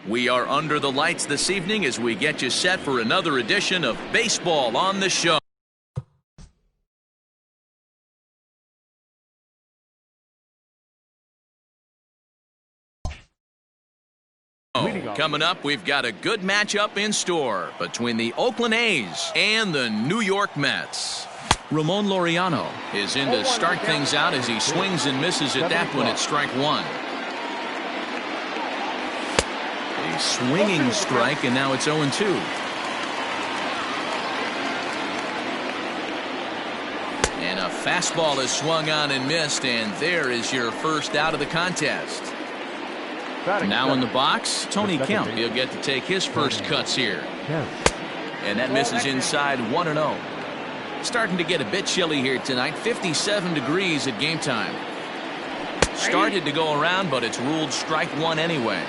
We are under the lights this evening as we get you set for another edition of Baseball on the Show. Coming up, we've got a good matchup in store between the Oakland A's and the New York Mets. Ramon Laureano is in to start things out as he swings and misses at that one at strike one. A swinging strike, and now it's 0-2. And a fastball is swung on and missed, and there is your first out of the contest. Now in the box, Tony Kemp. He'll get to take his first cuts here. And that misses inside 1-0. Starting to get a bit chilly here tonight. 57 degrees at game time. Started to go around, but it's ruled strike one anyway.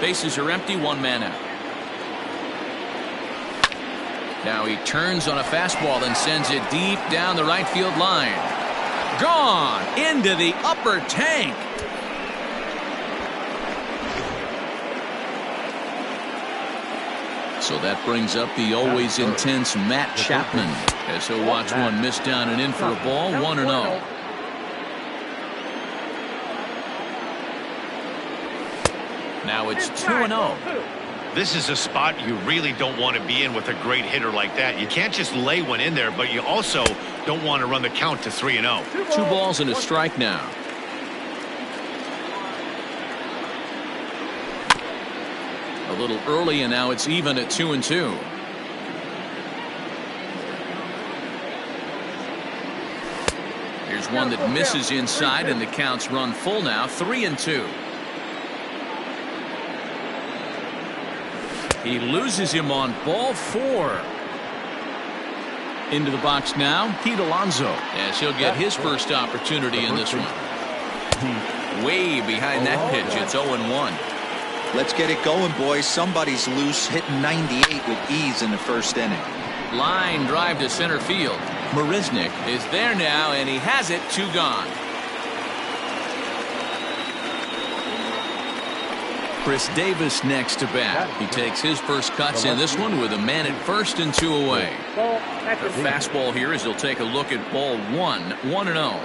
Bases are empty, one man out. Now he turns on a fastball and sends it deep down the right field line. Gone into the upper tank. So that brings up the always intense Matt Chapman as he'll watch one miss down and in for a ball. 1-0. Now it's 2-0. This is a spot you really don't want to be in with a great hitter like that. You can't just lay one in there, but you also don't want to run the count to 3-0. 2 balls and a strike now. A little early, and now it's even at 2-2. Here's one that misses inside, and the count's run full now. 3-2. He loses him on ball 4. Into the box now, Pete Alonso, as he'll get his first opportunity in this one. Way behind that pitch, it's 0-1. Let's get it going, boys. Somebody's loose, hitting 98 with ease in the first inning. Line drive to center field. Marisnik is there now, and he has it. 2 gone. Chris Davis next to bat. He takes his first cuts in this one with a man at first and 2 away. The fastball here as he'll take a look at ball 1. 1-0.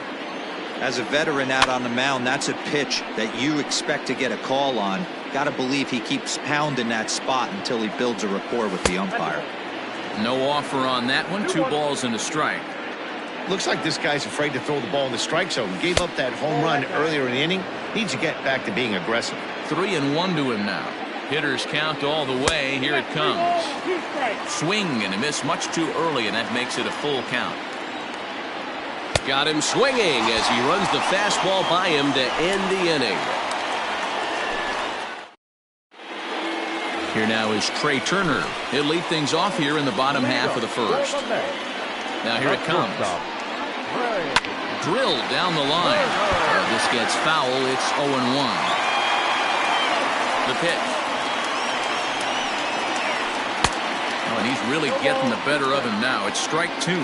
As a veteran out on the mound, that's a pitch that you expect to get a call on. Got to believe he keeps pounding that spot until he builds a rapport with the umpire. No offer on that one. 2 balls and a strike. Looks like this guy's afraid to throw the ball in the strike zone. Gave up that home run earlier in the inning. Needs to get back to being aggressive. 3-1 to him now. Hitters count all the way. Here it comes. Swing and a miss much too early, and that makes it a full count. Got him swinging as he runs the fastball by him to end the inning. Here now is Trey Turner. He'll lead things off here in the bottom half of the first. Now here it comes. Drilled down the line. This gets foul. It's 0-1. The pitch. Oh, and he's really getting the better of him now. It's strike 2.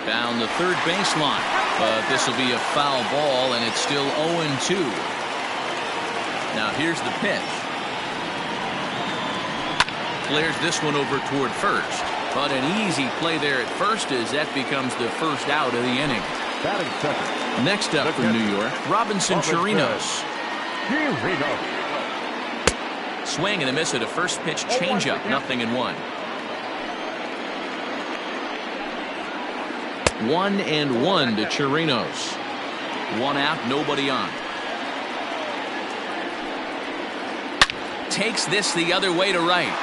Down the third baseline. But this will be a foul ball, and it's still 0-2. Now here's the pitch. Clears this one over toward first. But an easy play there at first as that becomes the first out of the inning. Next up for New York, Robinson Chirinos. Swing and a miss at a first pitch changeup. 0-1. 1-1 to Chirinos. 1 out, nobody on. Takes this the other way to right,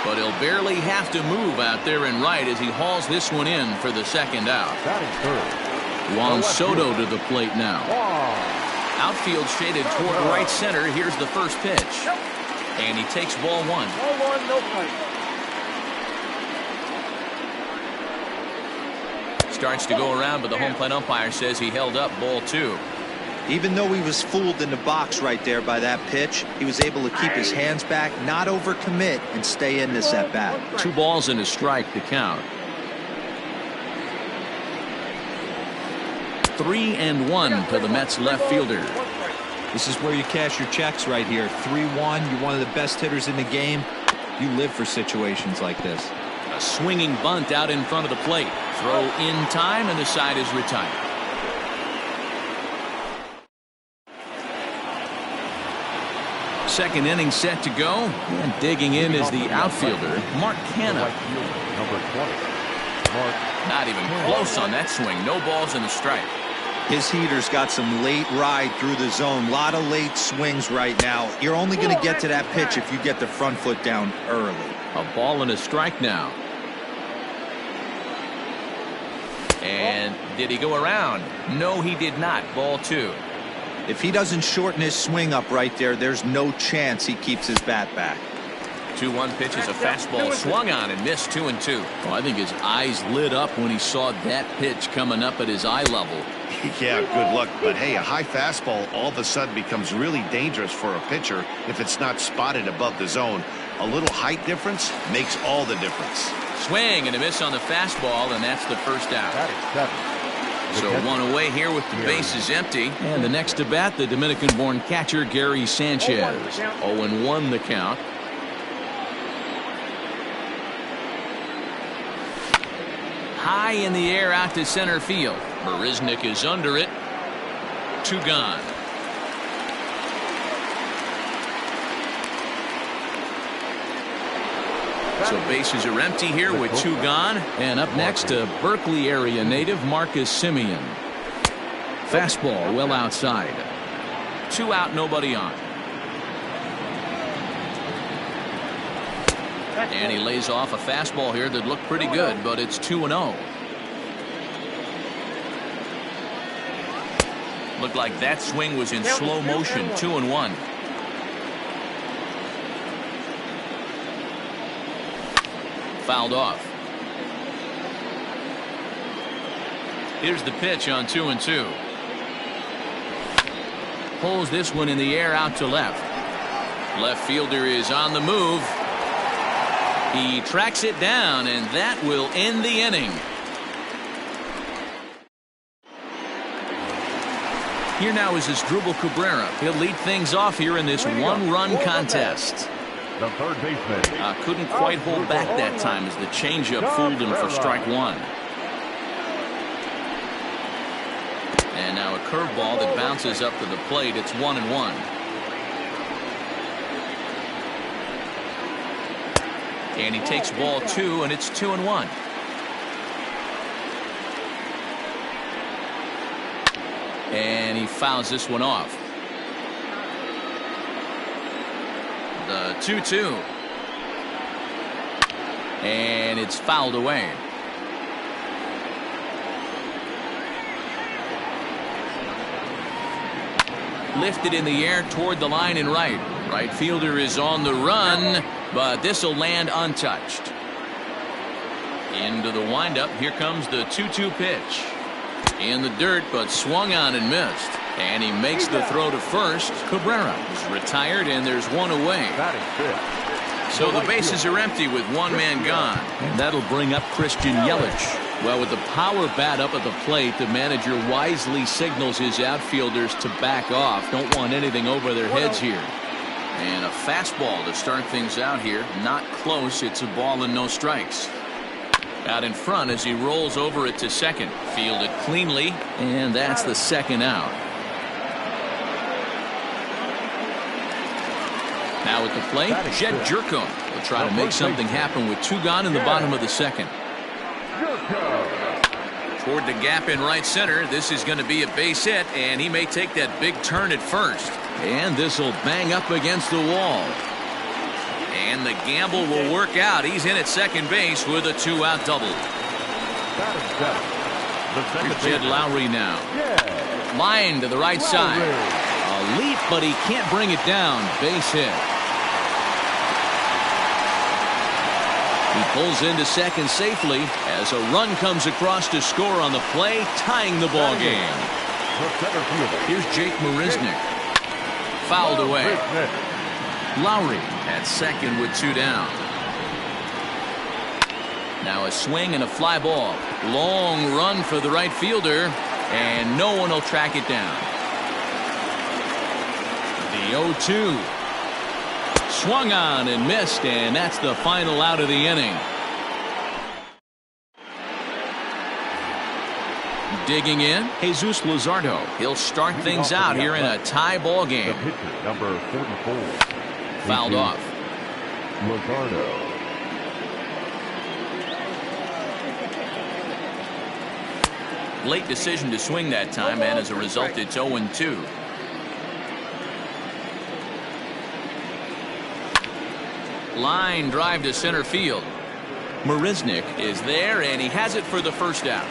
but he'll barely have to move out there in right as he hauls this one in for the second out. Juan Soto to the plate now. Outfield shaded toward right center. Here's the first pitch, and he takes ball 1. Starts to go around, but the home plate umpire says he held up ball 2. Even though he was fooled in the box right there by that pitch, he was able to keep his hands back, not overcommit, and stay in this at bat. 2 balls and a strike to count. 3-1 to the Mets left fielder. This is where you cash your checks right here. 3-1. You're one of the best hitters in the game. You live for situations like this. A swinging bunt out in front of the plate. Throw in time, and the side is retired. Second inning set to go, and digging in is the outfielder, Mark Canha. Not even close on that swing. No balls and a strike. His heater's got some late ride through the zone. A lot of late swings right now. You're only going to get to that pitch if you get the front foot down early. A ball and a strike now. And did he go around? No, he did not. Ball 2. If he doesn't shorten his swing up right there, there's no chance he keeps his bat back. 2-1 pitch is a fastball swung on and missed. 2-2. Oh, I think his eyes lit up when he saw that pitch coming up at his eye level. Yeah, good luck. But hey, a high fastball all of a sudden becomes really dangerous for a pitcher if it's not spotted above the zone. A little height difference makes all the difference. Swing and a miss on the fastball, and that's the first out. So one away here with the bases empty. And the next to bat, the Dominican-born catcher Gary Sanchez. 0-1 the count. High in the air out to center field. Marisnick is under it. 2 gone. So bases are empty here with 2 gone. And up next, a Berkeley area native, Marcus Semien. Fastball well outside. 2 out, nobody on. And he lays off a fastball here that looked pretty good, but it's 2-0. Looked like that swing was in slow motion. 2-1. Fouled off. Here's the pitch on 2-2. Pulls this one in the air out to left. Left fielder is on the move. He tracks it down, and that will end the inning. Here now is Asdrubal Cabrera. He'll lead things off here in this 1-run contest. The third baseman. Couldn't quite hold back that time as the changeup fooled him for strike 1. And now a curveball that bounces up to the plate. It's 1-1. And he takes ball 2, and it's 2-1. And he fouls this one off. The 2-2. And it's fouled away. Lifted in the air toward the line and right. Right fielder is on the run, but this will land untouched. Into the windup. Here comes the 2-2 pitch. In the dirt, but swung on and missed. And he makes the throw to first. Cabrera is retired, and there's 1 away. So the bases are empty with 1 man gone. And that'll bring up Christian Yelich. Well, with the power bat up at the plate, the manager wisely signals his outfielders to back off. Don't want anything over their heads here. And a fastball to start things out here. Not close. It's a ball and no strikes. Out in front as he rolls over it to second. Fielded cleanly, and that's the second out. Now at the plate, Jed Jerko will try to make something happen with 2 gone in the bottom of the second. Toward the gap in right center. This is going to be a base hit, and he may take that big turn at first. And this will bang up against the wall. And the gamble will work out. He's in at second base with a 2-out double. Here's Jed Lowry now. Line to the right side. A leap, but he can't bring it down. Base hit. He pulls into second safely as a run comes across to score on the play, tying the ball game. Here's Jake Marisnick. Fouled away. Lowry at second with 2 down. Now a swing and a fly ball. Long run for the right fielder. And no one will track it down. The 0-2. Swung on and missed, and that's the final out of the inning. Digging in, Jesus Luzardo. He'll start things out here in a tie ball game. The pitcher, number 44. Fouled off. Luzardo. Late decision to swing that time, and as a result, it's 0-2. Line drive to center field. Marisnik is there, and he has it for the first out.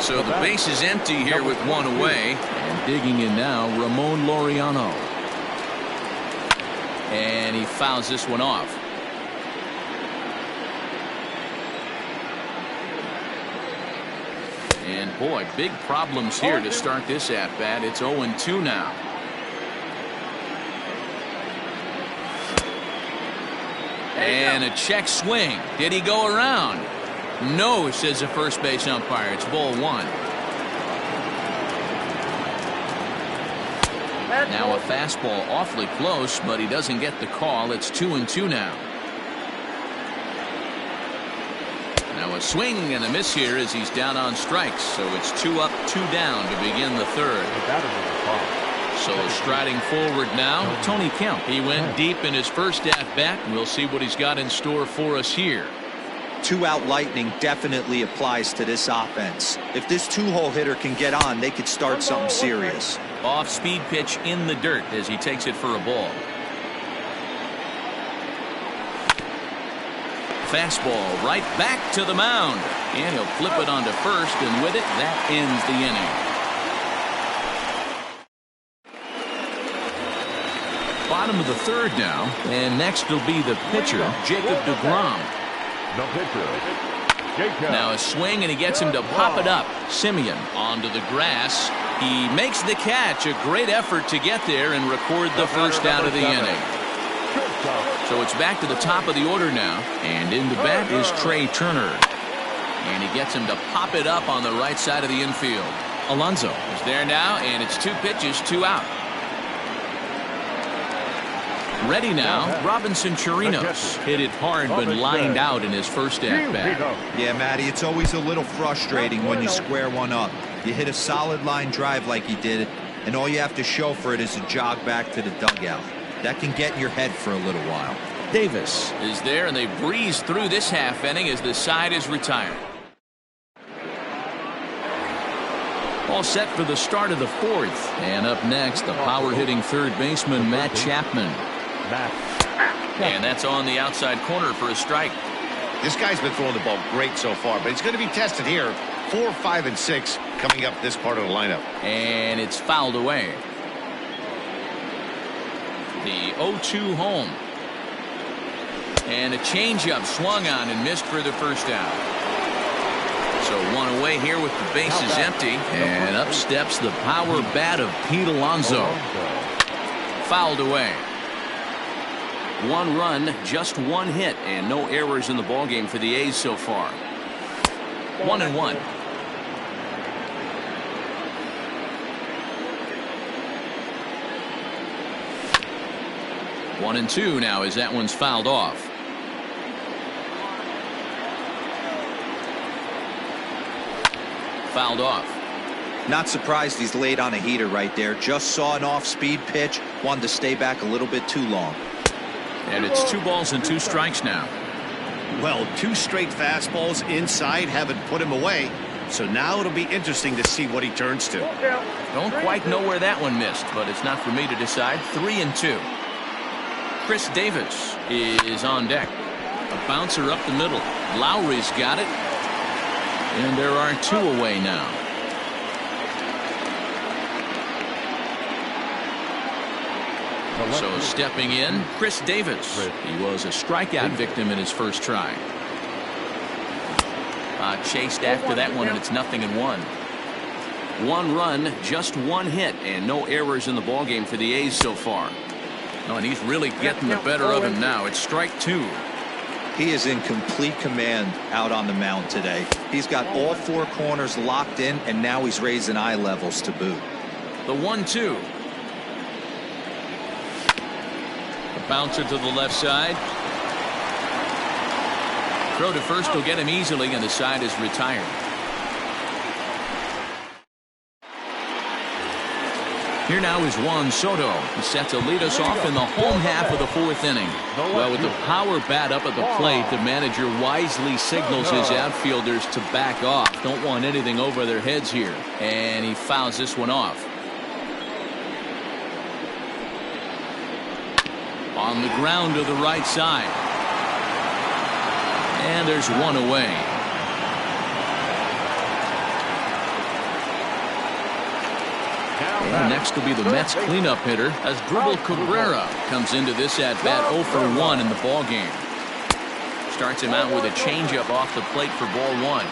So the base is empty here with one away. And digging in now, Ramon Laureano. And he fouls this one off. And boy, big problems here to start this at bat. It's 0-2 now. And a check swing. Did he go around? No, says the first base umpire. It's ball one. Now a fastball awfully close, but he doesn't get the call. It's 2-2 now. Now a swing and a miss here as he's down on strikes. So it's 2 up, 2 down to begin the third. So striding forward now, Tony Kemp. He went deep in his first at bat. We'll see what he's got in store for us here. 2-out lightning definitely applies to this offense. If this 2-hole hitter can get on, they could start something serious. Off speed pitch in the dirt as he takes it for a ball. Fastball right back to the mound, and he'll flip it onto first, and with it, that ends the inning. Bottom of the third now, and next will be the pitcher, Jacob deGrom. The pitcher, Now a swing, and he gets him to pop it up. Simeon onto the grass. He makes the catch. A great effort to get there and record the first out of the inning. So it's back to the top of the order now, and in the bat is Trey Turner. And he gets him to pop it up on the right side of the infield. Alonso is there now, and it's 2 pitches, 2 out. Ready now, Robinson Chirinos. Hit it hard, but lined out in his first at-bat. Yeah, Matty, it's always a little frustrating when you square one up. You hit a solid line drive like he did, and all you have to show for it is a jog back to the dugout. That can get in your head for a little while. Davis is there, and they breeze through this half inning as the side is retired. All set for the start of the fourth. And up next, the power-hitting third baseman, Matt Chapman. And that's on the outside corner for a strike. This guy's been throwing the ball great so far, but he's going to be tested here. 4, 5, and 6 coming up this part of the lineup. And it's fouled away. The 0-2 home. And a changeup swung on and missed for the first out. So one away here with the bases empty. And up steps the power bat of Pete Alonso. Fouled away. 1 run, just 1 hit, and no errors in the ballgame for the A's so far. 1-1. One and 2 now as that one's fouled off. Fouled off. Not surprised he's laid on a heater right there. Just saw an off-speed pitch. Wanted to stay back a little bit too long. And it's 2 balls and 2 strikes now. Well, 2 straight fastballs inside haven't put him away. So now it'll be interesting to see what he turns to. Don't quite know where that one missed, but it's not for me to decide. 3-2. Chris Davis is on deck. A bouncer up the middle. Lowry's got it. And there are 2 away now. So stepping in, Chris Davis. He was a strikeout victim in his first try. Chased after that one, and it's 0-1. 1 run, just 1 hit, and no errors in the ballgame for the A's so far. Oh, and he's really getting the better of him now. It's strike 2. He is in complete command out on the mound today. He's got all four corners locked in, and now he's raising eye levels to boot. The 1-2. A bouncer to the left side. Throw to first will get him easily, and the side is retired. Here now is Juan Soto. He's set to lead us off in the home half of the fourth inning. Well, with the power bat up at the plate, the manager wisely signals his outfielders to back off. Don't want anything over their heads here. And he fouls this one off. On the ground to the right side. And there's one away. And next will be the Mets cleanup hitter as Dribble Cabrera comes into this at-bat 0 for 1 in the ballgame. Starts him out with a changeup off the plate for ball 1.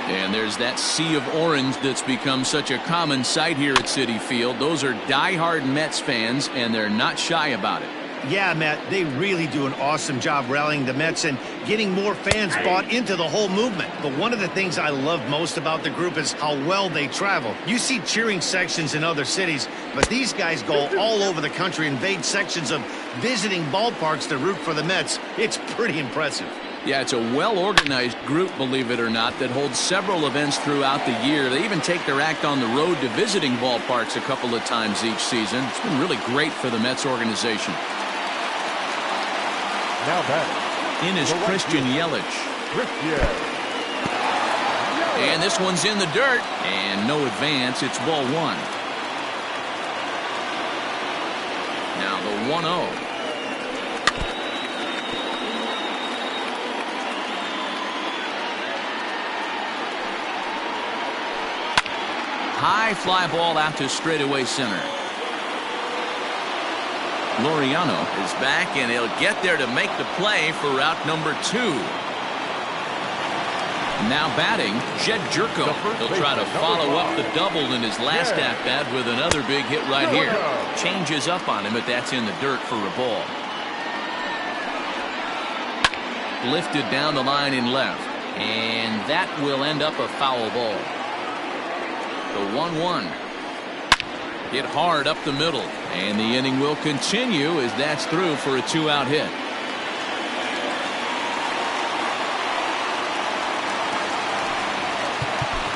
And there's that sea of orange that's become such a common sight here at Citi Field. Those are diehard Mets fans, and they're not shy about it. Yeah, Matt, they really do an awesome job rallying the Mets and getting more fans bought into the whole movement. But one of the things I love most about the group is how well they travel. You see cheering sections in other cities, but these guys go all over the country, invade sections of visiting ballparks to root for the Mets. It's pretty impressive. Yeah, it's a well-organized group, believe it or not, that holds several events throughout the year. They even take their act on the road to visiting ballparks a couple of times each season. It's been really great for the Mets organization. Now batting. In is Christian Yelich. And this one's in the dirt. And no advance. It's ball 1. Now the 1-0. High fly ball out to straightaway center. Laureano is back, and he'll get there to make the play for route number 2. Now batting, Jed Jerko. He'll try to follow up the double in his last at-bat with another big hit right here. Changes up on him, but that's in the dirt for a ball. Lifted down the line in left, and that will end up a foul ball. The 1-1. Hit hard up the middle, and the inning will continue as that's through for a 2-out hit.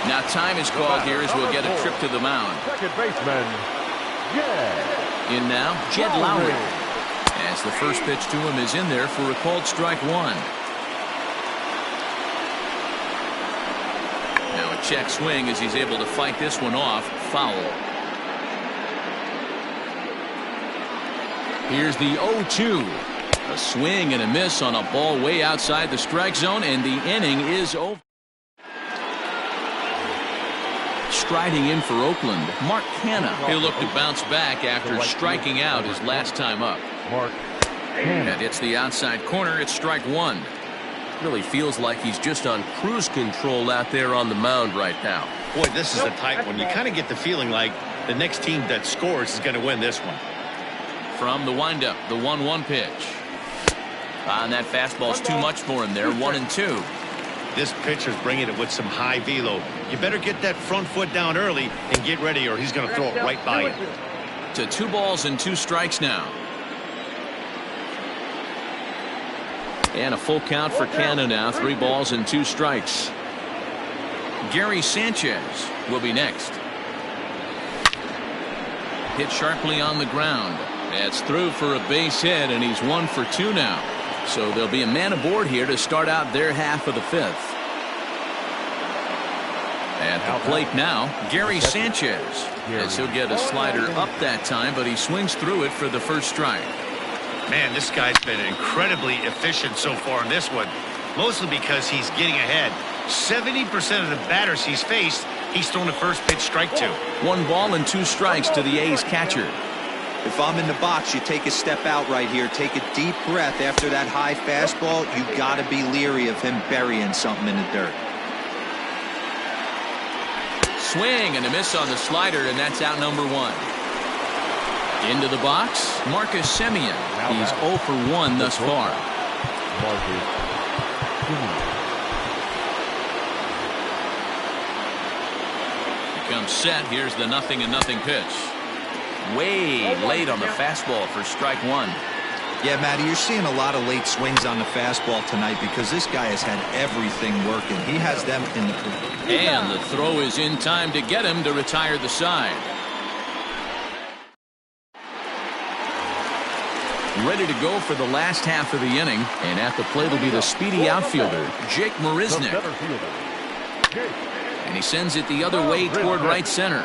Now time is called here as we'll get a trip to the mound. Second baseman, In now, Jed Lowry. As the first pitch to him is in there for a called strike 1. Now a check swing as he's able to fight this one off. Foul. Here's the 0-2. A swing and a miss on a ball way outside the strike zone, and the inning is over. Striding in for Oakland, Mark Canha. He'll look to bounce back after striking out his last time up. That hits the outside corner. It's strike 1. Really feels like he's just on cruise control out there on the mound right now. Boy, this is a tight one. You kind of get the feeling like the next team that scores is going to win this one. From the windup, the 1-1 pitch. And that fastball's too much for him there. 1-2. This pitcher's bringing it with some high velo. You better get that front foot down early and get ready, or he's going to throw it right by you. To 2 balls and 2 strikes now. And a full count for Canha now. 3 balls and 2 strikes. Gary Sanchez will be next. Hit sharply on the ground. That's through for a base hit, and he's 1 for 2 now. So there'll be a man aboard here to start out their half of the 5th. At the plate now, Gary Sanchez. As he'll get a slider up that time, but he swings through it for the first strike. Man, this guy's been incredibly efficient so far in this one, mostly because he's getting ahead. 70% of the batters he's faced, he's thrown the first pitch strike to. 1 ball and 2 strikes to the A's catcher. If I'm in the box, you take a step out right here. Take a deep breath after that high fastball. You got to be leery of him burying something in the dirt. Swing and a miss on the slider, and that's out number 1. Into the box, Marcus Semien. He's 0 for 1 thus far. I'm set. Here's the 0-0 pitch. Way late on the fastball for strike one. Yeah, Matty, you're seeing a lot of late swings on the fastball tonight because this guy has had everything working. He has them in the... And the throw is in time to get him to retire the side. Ready to go for the last half of the inning, and at the plate will be the speedy outfielder, Jake Marisnick. And he sends it the other way toward right center.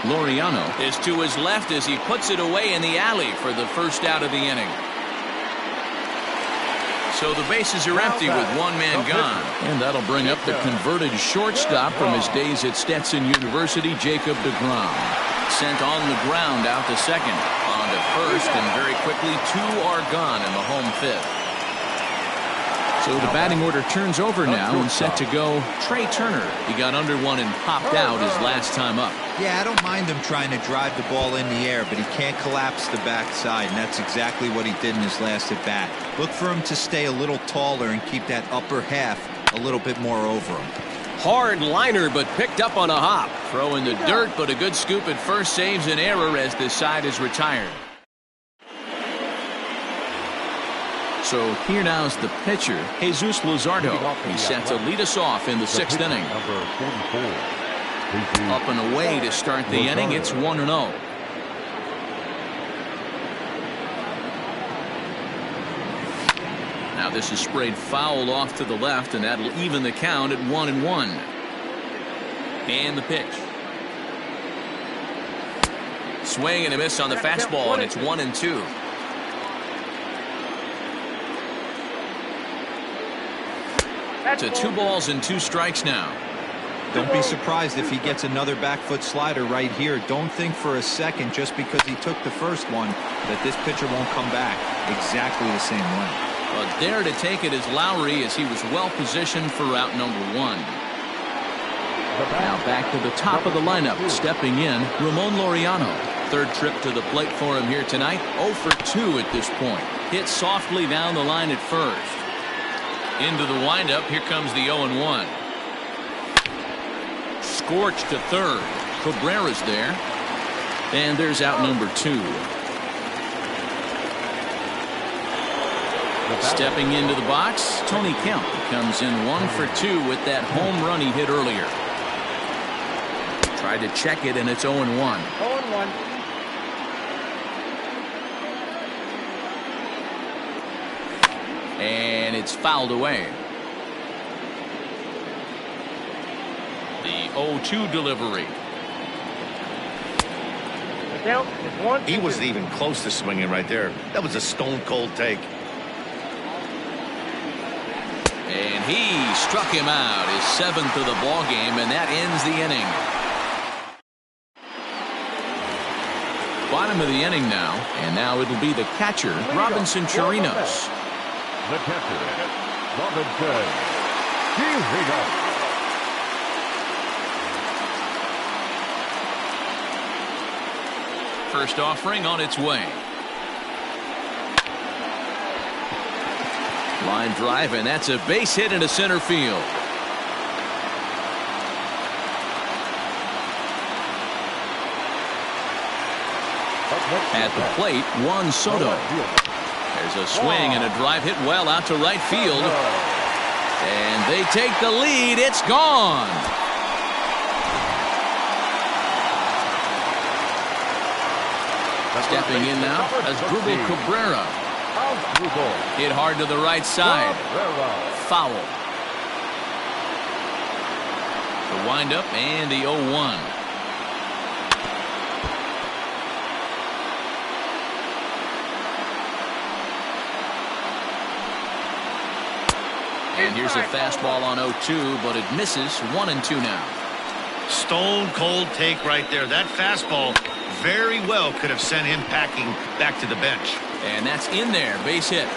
Laureano is to his left as he puts it away in the alley for the first out of the inning. So the bases are empty with one man gone. And that'll bring up the converted shortstop from his days at Stetson University, Jacob deGrom. Sent on the ground out to second. On to first, and very quickly 2 are gone in the home fifth. So the batting order turns over now and set to go Trey Turner. He got under one and popped out his last time up. Yeah, I don't mind him trying to drive the ball in the air, but he can't collapse the backside, and that's exactly what he did in his last at bat. Look for him to stay a little taller and keep that upper half a little bit more over him. Hard liner, but picked up on a hop. Throw in the dirt, but a good scoop at first saves an error as this side is retired. So here now is the pitcher, Jesus Luzardo. He's set to lead us off in the 6th inning. Up and away to start the inning. It's 1-0. Now this is sprayed foul off to the left, and that'll even the count at 1-1. And the pitch. Swing and a miss on the fastball, and it's 1-2. To 2 balls and 2 strikes now. Don't be surprised if he gets another back foot slider right here. Don't think for a second, just because he took the first one, that this pitcher won't come back exactly the same way. Well, there to take it is Lowry, as he was well positioned for route number 1. Now back to the top of the lineup, stepping in, Ramon Laureano. 3rd trip to the plate for him here tonight. 0 for 2 at this point. Hit softly down the line at first. Into the windup, here comes the 0-1. Scorched to 3rd. Cabrera's there. And there's out number 2. Stepping into the box, Tony Kemp comes in 1 for 2 with that home run he hit earlier. Tried to check it, and it's 0-1. 0-1. And it's fouled away. The 0-2 delivery. He wasn't even close to swinging right there. That was a stone-cold take. And he struck him out, his 7th of the ball game, and that ends the inning. Bottom of the inning now, and now it'll be the catcher, Robinson Chirinos. The catcher, Robinson Chirinos. First offering on its way. Line drive, and that's a base hit into center field. At the plate, Juan Soto. There's a swing and a drive hit well out to right field. And they take the lead. It's gone. Stepping in now as Asdrubal Cabrera. Hit hard to the right side. Foul. The windup and the 0-1. And here's a fastball on 0-2, but it misses. 1-2 now. Stone cold take right there. That fastball very well could have sent him packing back to the bench. And that's in there. Base hit.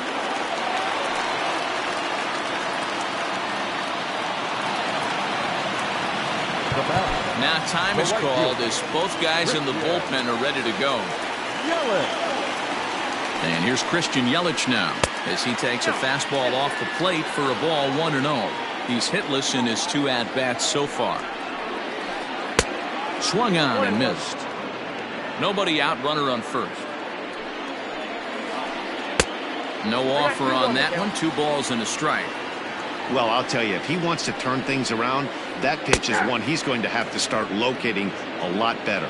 Now time is called as both guys in the bullpen are ready to go. And here's Christian Yelich now as he takes a fastball off the plate for a ball 1-0. He's hitless in his 2 at-bats so far. Swung on and missed. Nobody out, runner on first. No offer on that one. 2 balls and a strike. Well, I'll tell you, if he wants to turn things around, that pitch is one he's going to have to start locating a lot better.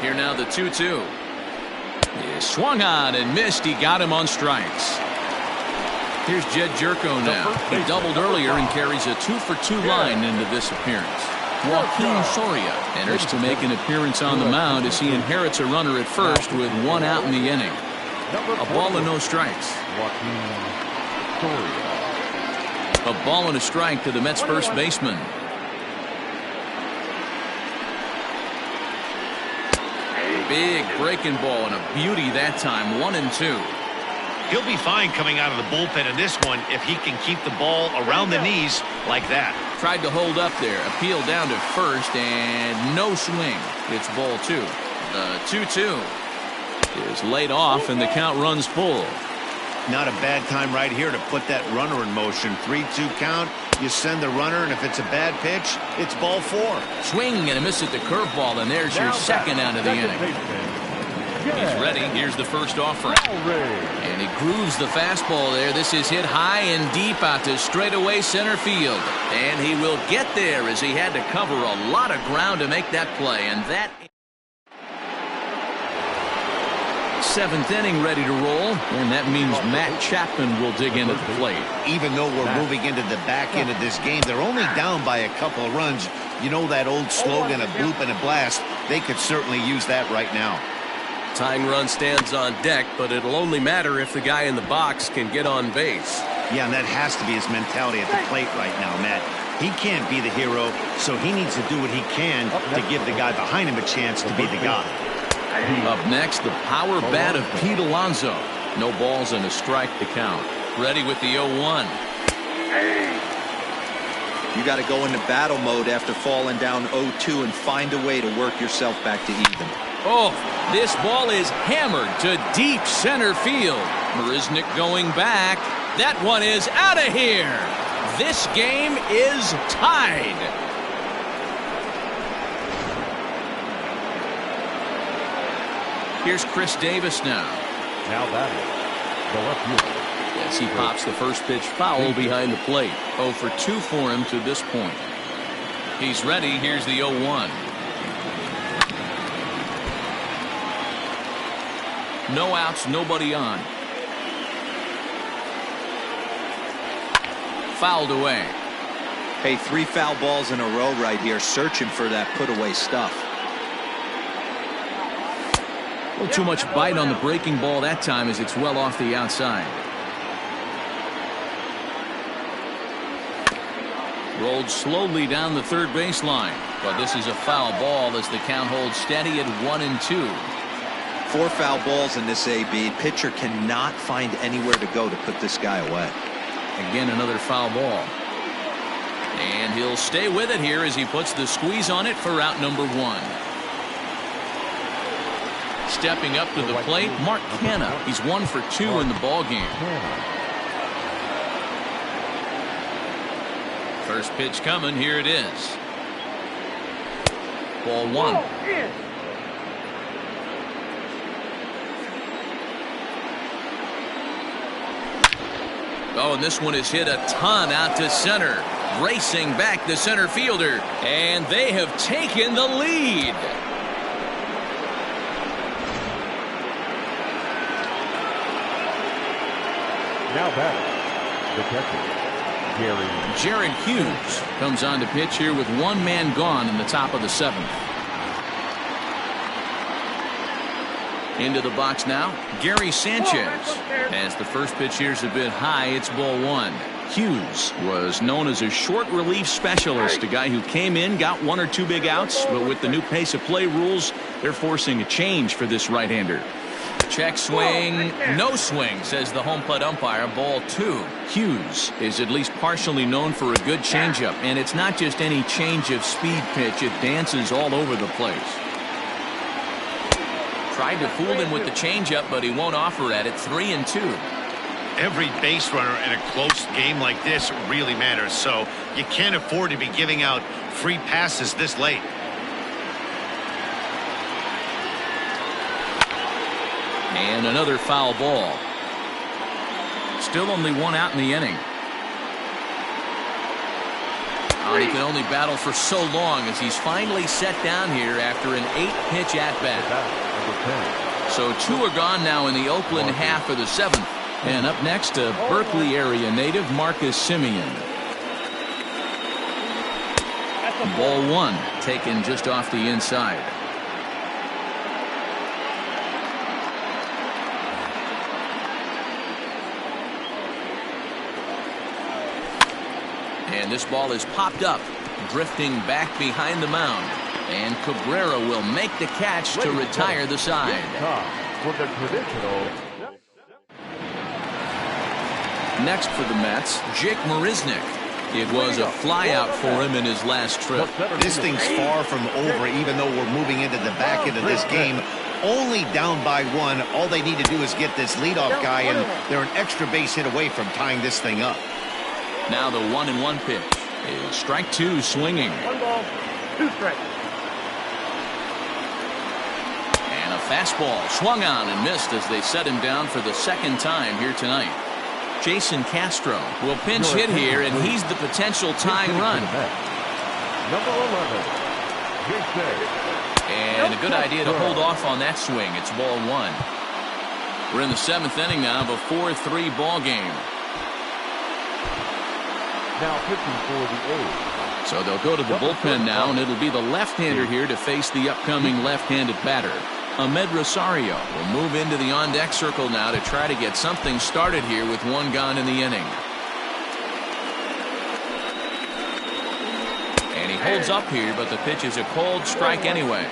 Here now the 2-2. He swung on and missed. He got him on strikes. Here's Jed Jerko now. He doubled earlier and carries a 2-for-2 line into this appearance. Joaquin Soria enters to make an appearance on the mound as he inherits a runner at first with 1 out in the inning. A ball and no strikes. A ball and a strike to the Mets first baseman. Big breaking ball and a beauty that time. 1-2. He'll be fine coming out of the bullpen in this one if he can keep the ball around the knees like that. Tried to hold up there. Appeal down to first and no swing. It's ball 2. The 2-2 is laid off and the count runs full. Not a bad time right here to put that runner in motion. 3-2 count. You send the runner, and if it's a bad pitch, it's ball 4. Swing and a miss at the curveball, and there's your second out of the inning. He's ready. Here's the first offering. And he grooves the fastball there. This is hit high and deep out to straightaway center field. And he will get there as he had to cover a lot of ground to make that play. And that 7th inning ready to roll, and that means Matt Chapman will dig in at the plate. Even though we're moving into the back end of this game, they're only down by a couple of runs. You know that old slogan, a bloop and a blast. They could certainly use that right now. Tying run stands on deck, but it'll only matter if the guy in the box can get on base. Yeah, and that has to be his mentality at the plate right now, Matt. He can't be the hero, so he needs to do what he can to give the guy behind him a chance to be the guy. Up next, the power bat of Pete Alonso. No balls and a strike to count. Ready with the 0-1. You got to go into battle mode after falling down 0-2 and find a way to work yourself back to even. Oh, this ball is hammered to deep center field. Marisnick going back. That one is out of here. This game is tied. Here's Chris Davis now. Now batting, the left fielder. Yes, he pops the first pitch foul behind the plate. 0 for 2 for him to this point. He's ready. Here's the 0-1. No outs, nobody on. Fouled away. Hey, 3 foul balls in a row right here, searching for that put-away stuff. A little too much bite on the breaking ball that time as it's well off the outside. Rolled slowly down the third baseline, but this is a foul ball as the count holds steady at 1-2. 4 foul balls in this AB. Pitcher cannot find anywhere to go to put this guy away. Again, another foul ball. And he'll stay with it here as he puts the squeeze on it for out number 1. Stepping up to the plate, Mark Canha. He's 1 for 2 in the ball game. First pitch coming. Here it is. Ball 1. Oh, and this one is hit a ton out to center. Racing back the center fielder. And they have taken the lead. Now batting, the catcher, Jared Hughes comes on to pitch here with 1 man gone in the top of the 7th. Into the box now, Gary Sanchez. As the first pitch here's a bit high, it's ball 1. Hughes was known as a short relief specialist, a guy who came in, got 1 or 2 big outs, but with the new pace of play rules, they're forcing a change for this right-hander. Check swing, no swing, says the home plate umpire. Ball 2. Hughes is at least partially known for a good changeup, and it's not just any change of speed pitch. It dances all over the place. Tried to fool him with the changeup, but he won't offer at it. 3-2. Every base runner in a close game like this really matters, so you can't afford to be giving out free passes this late. And another foul ball. Still only one out in the inning. Oh, he can only battle for so long as he's finally set down here after an 8-pitch at-bat. So 2 are gone now in the Oakland half of the 7th. And up next, a Berkeley area native, Marcus Simeon. Ball 1, taken just off the inside. And this ball is popped up, drifting back behind the mound. And Cabrera will make the catch to retire the side. Next for the Mets, Jake Marisnick. It was a flyout for him in his last trip. This thing's far from over, even though we're moving into the back end of this game. Only down by 1. All they need to do is get this leadoff guy, and they're an extra base hit away from tying this thing up. Now the 1-1 pitch is strike 2 swinging. 1 ball, 2 strikes. And a fastball swung on and missed as they set him down for the 2nd time here tonight. Jason Castro will pinch hit here, and he's the potential tying run. Number 11, and a good idea to hold off on that swing. It's ball 1. We're in the 7th inning now of a 4-3 ball game. now pitching for the A's. So they'll go to the bullpen now, and it'll be the left-hander here to face the upcoming left-handed batter. Ahmed Rosario will move into the on-deck circle now to try to get something started here with 1 gone in the inning. And he holds up here, but the pitch is a called strike anyway.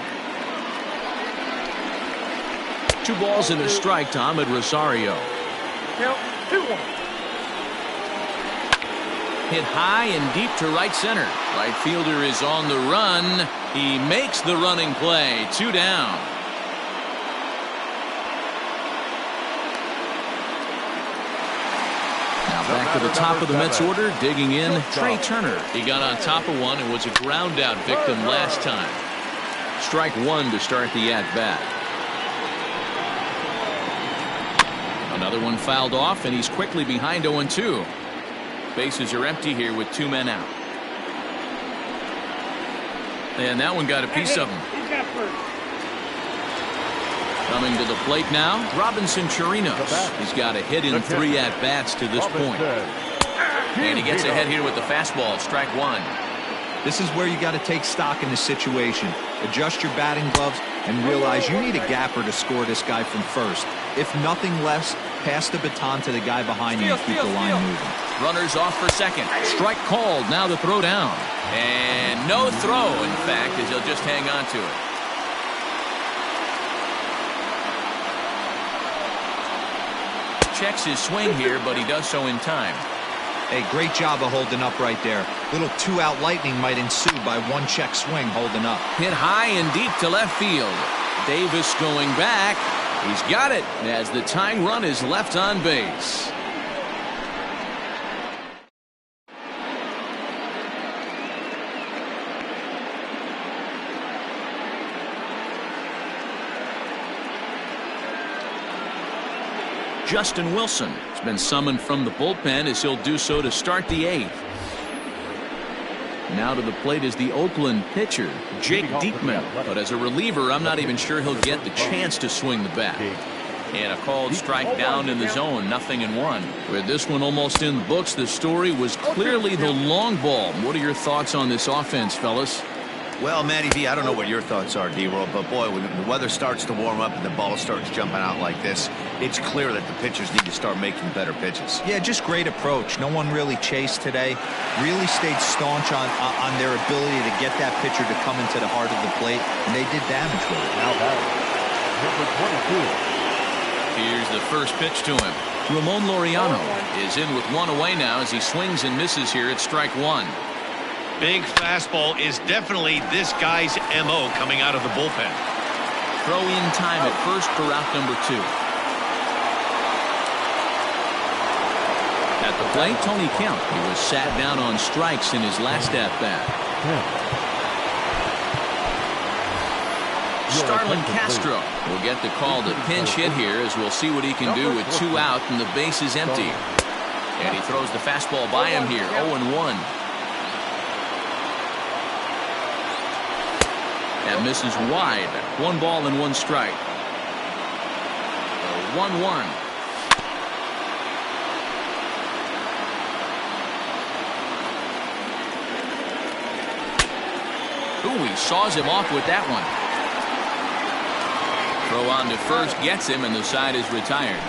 2 balls and a strike to Ahmed Rosario. Count 2-1. Hit high and deep to right center. Right fielder is on the run. He makes the running play. 2 down. Now back to the top of the Mets order. Digging in, Trey Turner. He got on top of one and was a ground out victim last time. Strike 1 to start the at-bat. Another one fouled off, and he's quickly behind 0-2. Bases are empty here with 2 men out. And that one got a piece of him. Coming to the plate now, Robinson Chirinos. He's got a hit in 3 at-bats to this point. And he gets ahead here with the fastball, strike 1. This is where you got to take stock in the situation. Adjust your batting gloves and realize you need a gapper to score this guy from first. If nothing less, pass the baton to the guy behind you and keep the line moving. Runners off for second. Strike called. Now the throw down. And no throw, in fact, as he'll just hang on to it. Checks his swing here, but he does so in time. Hey, great job of holding up right there. Little 2-out lightning might ensue by 1 check swing holding up. Hit high and deep to left field. Davis going back. He's got it as the tying run is left on base. Justin Wilson has been summoned from the bullpen as he'll do so to start the 8th. Now to the plate is the Oakland pitcher, Jake Diekman. But as a reliever, I'm not even sure he'll get the chance to swing the bat. And a called strike down in the zone, 0-1. With this one almost in the books, the story was clearly the long ball. What are your thoughts on this offense, fellas? Well, Matty V, I don't know what your thoughts are, D-Roll, but boy, when the weather starts to warm up and the ball starts jumping out like this, it's clear that the pitchers need to start making better pitches. Yeah, just great approach. No one really chased today. Really stayed staunch on their ability to get that pitcher to come into the heart of the plate, and they did damage with it. Now batting, number 22. Here's the first pitch to him. Ramon Laureano is in with 1 away now as he swings and misses here at strike 1. Big fastball is definitely this guy's M.O. coming out of the bullpen. Throw in time at first for out number 2. At the plate, Tony Kemp. He was sat down on strikes in his last at-bat. Starlin Castro will get the call to pinch hit here, as we'll see what he can do with 2 out and the base is empty. And he throws the fastball by him here, 0-1. That misses wide. 1 ball and 1 strike. 1-1. Ooh, he saws him off with that one. Throw on to first gets him, and the side is retired.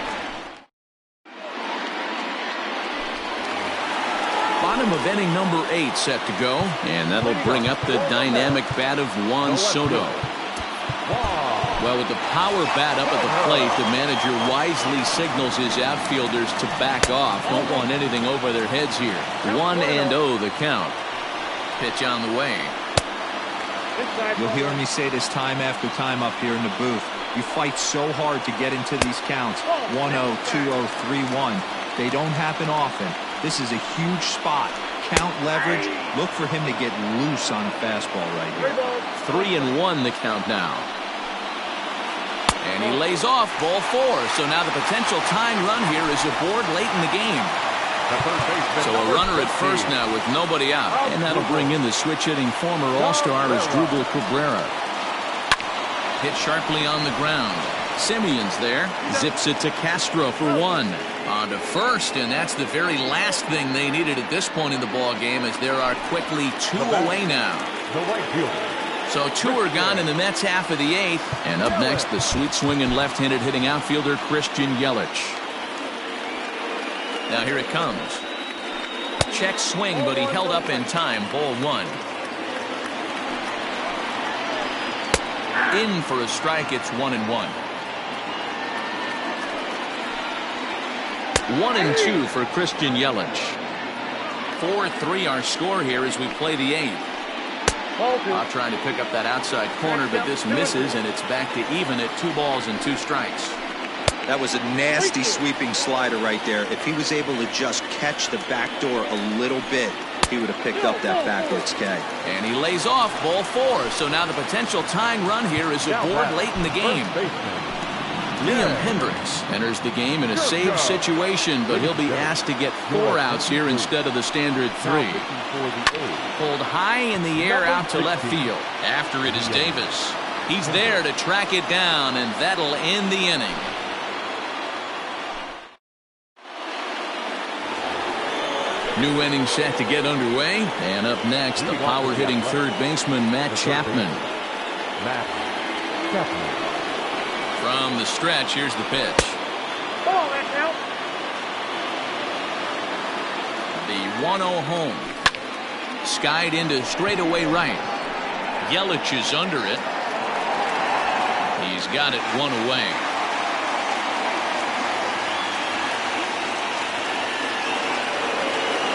Bottom of inning number 8 set to go, and that'll bring up the dynamic bat of Juan Soto. Well, with the power bat up at the plate, the manager wisely signals his outfielders to back off. Don't want anything over their heads here. 1-0 the count. Pitch on the way. You'll hear me say this time after time up here in the booth. You fight so hard to get into these counts. 1-0, 2-0, 3-1. They don't happen often. This is a huge spot. Count leverage. Look for him to get loose on a fastball right here. 3-1 the count now. And he lays off ball 4. So now the potential tying run here is aboard late in the game. So a runner at first now with nobody out. And that'll bring in the switch-hitting former All-Star Asdrubal Cabrera. Hit sharply on the ground. Simeon's there. Zips it to Castro for 1. On to first, and that's the very last thing they needed at this point in the ball game, as there are quickly 2 away now. So 2 are gone in the Mets half of the 8th. And up next, the sweet swinging left-handed hitting outfielder Christian Yelich. Now here it comes. Check swing, but he held up in time. Ball 1. In for a strike. It's 1-1. 1-2 for Christian Yelich. 4-3 our score here as we play the 8th. Not trying to pick up that outside corner, but this misses, and it's back to even at 2 balls and 2 strikes. That was a nasty sweeping slider right there. If he was able to just catch the back door a little bit, he would have picked up that backwards K. And he lays off ball 4. So now the potential tying run here is aboard late in the game. Liam Hendricks enters the game in a save situation, but he'll be asked to get 4 outs here instead of the standard 3. Pulled high in the air out to left field. After it is Davis. He's there to track it down, and that'll end the inning. New inning set to get underway, and up next, the power-hitting third baseman Matt Chapman. From the stretch, here's the pitch. The 1-0 home. Skied into straightaway right. Yelich is under it. He's got it 1 away.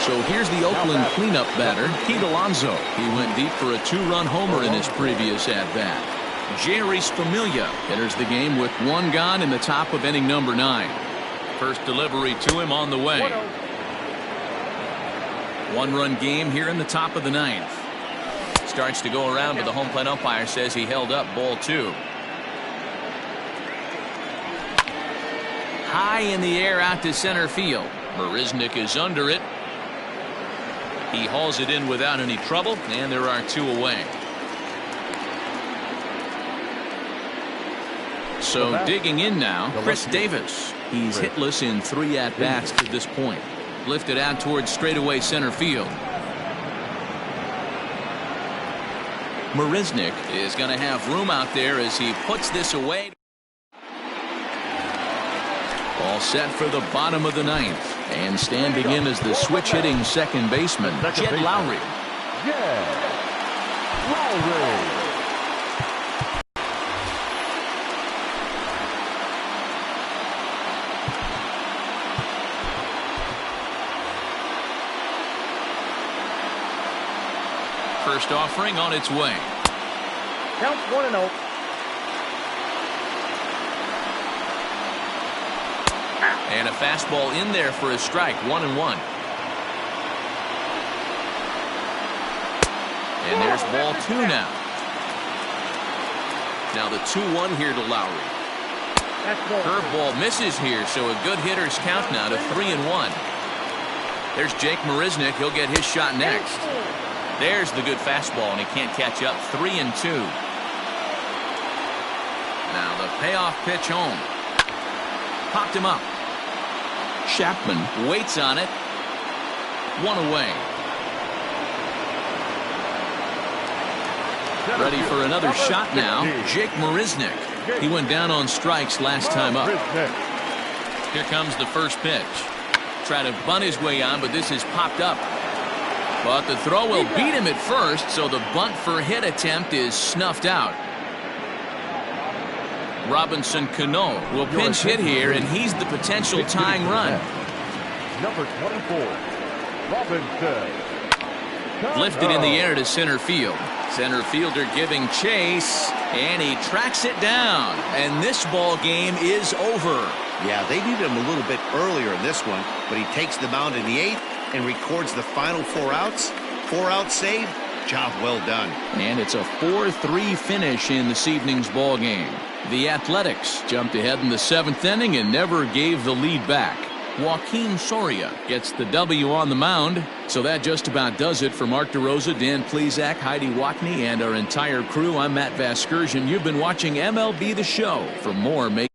So here's the Oakland cleanup batter, Pete Alonso. He went deep for a 2-run homer in his previous at-bat. Jerry's Familia enters the game with 1 gone in the top of inning number 9. First delivery to him on the way. 1-run game here in the top of the 9th. Starts to go around, but the home plate umpire says he held up ball 2. High in the air out to center field. Marisnick is under it. He hauls it in without any trouble, and there are 2 away. So digging in now, Chris Davis. He's hitless in 3 at-bats to this point. Lifted out towards straightaway center field. Marisnick is going to have room out there as he puts this away. All set for the bottom of the 9th. And standing in as the switch-hitting second baseman, Jed Lowry. First offering on its way. Counts 1-0. And a fastball in there for a strike, 1-1. And there's ball 2 now. Now the 2-1 here to Lowry. Curveball misses here, so a good hitter's count now to 3-1. There's Jake Marisnick. He'll get his shot next. There's the good fastball, and he can't catch up. 3-2. Now the payoff pitch home. Popped him up. Chapman waits on it. 1 away. Ready for another shot now. Jake Marisnick. He went down on strikes last time up. Here comes the first pitch. Try to bunt his way on, but this is popped up. But the throw will beat him at first, so the bunt for hit attempt is snuffed out. Robinson Cano will pinch hit here, and he's the potential tying run. Number 24, Robinson. Lifted in the air to center field. Center fielder giving chase, and he tracks it down. And this ball game is over. Yeah, they needed him a little bit earlier in this one, but he takes the mound in the 8th and records the final 4 outs. 4 out save. Job well done. And it's a 4-3 finish in this evening's ball game. The Athletics jumped ahead in the 7th inning and never gave the lead back. Joaquin Soria gets the W on the mound. So that just about does it for Mark DeRosa, Dan Plesac, Heidi Watney, and our entire crew. I'm Matt Vasgersian. You've been watching MLB The Show. For more, make